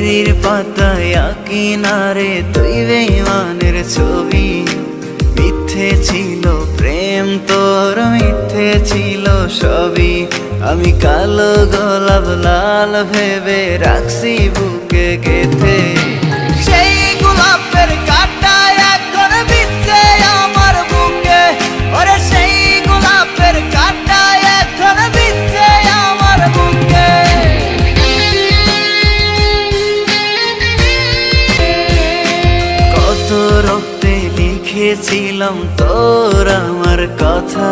ডায়েরির পাতায় কিনারে তুই বেঈমানের ছবি। মিথ্যে ছিল প্রেম তোর, মিথ্যে ছিল সবই। আমি কালো গোলাপ লাল ভেবে রাখছি বুকে গেথে। সেই গোলাপের কাঁটা এখন বিচ্ছে আমার বুকে, ওরে সেই গোলাপের কাঁটা এখন বিচ্ছে আমার বুকে। কত রক্তে লিখেছিলাম তোর আমার কথা,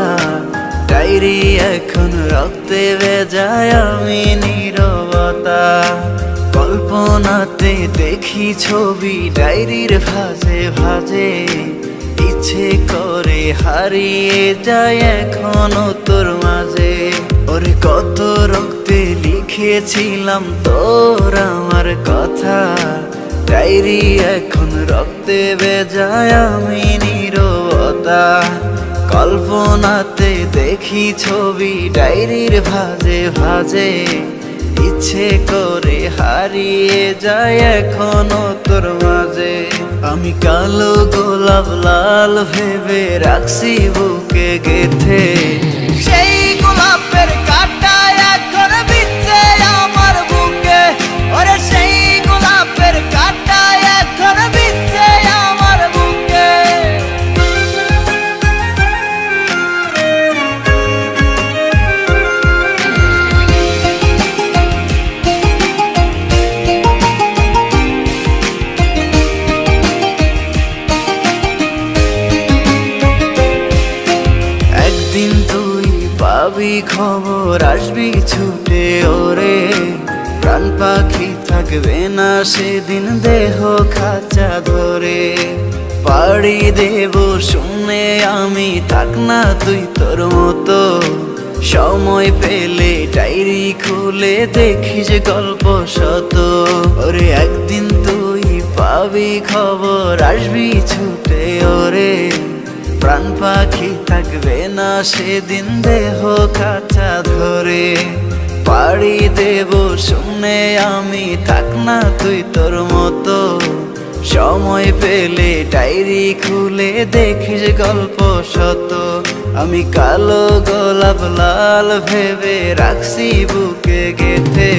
ডায়েরি এখন রক্তে ভেজায় আমি নীরবতা। কল্পনাতে দেখি ছবি ডায়েরির ভাঁজে ভাঁজে, ইচ্ছে করে হারিয়ে যায় এখনো তোর মাঝে। ওরে কত রক্তে লিখেছিলাম তোর আমার কথা, ডায়েরি এখন রক্তে ভেজায় আমি নীরবতা। কল্পনাতে দেখি ছবি ডায়েরির ভাঁজে ভাঁজে, ইচ্ছে করে হারিয়ে যায় এখনো তোর মাঝে। আমি কালো গোলাপ লাল ভেবে রাখছি বুকে গেথে। সেই গোলাপের কাঁটা এখন বিচ্ছে আমার বুকে, ওরে সেই গোলাপের কাঁটা এখন বিচ্ছে আমার বুকে। একদিন তুই পাবি খবর, আসবি ছুটে ওরে। প্রাণ পাখি থাকবে না সেদিন দেহ খাঁচা ধরে। পাড়ি দেব শুনে আমি, থাক না তুই তোর মতো। সময় পেলে ডায়েরি খুলে দেখিস গল্প শত। ওরে একদিন তুই পাবি খবর, আসবি ছুটে ওরে। প্রাণ পাখি থাকবে না সেদিন দেহ খাঁচা ধরে। পাড়ি দেব শুনে আমি, থাক না তুই তোর মতো। সময় পেলে ডায়েরি খুলে দেখিস গল্প শত। আমি কালো গোলাপ লাল ভেবে রাখছি বুকে গেথে।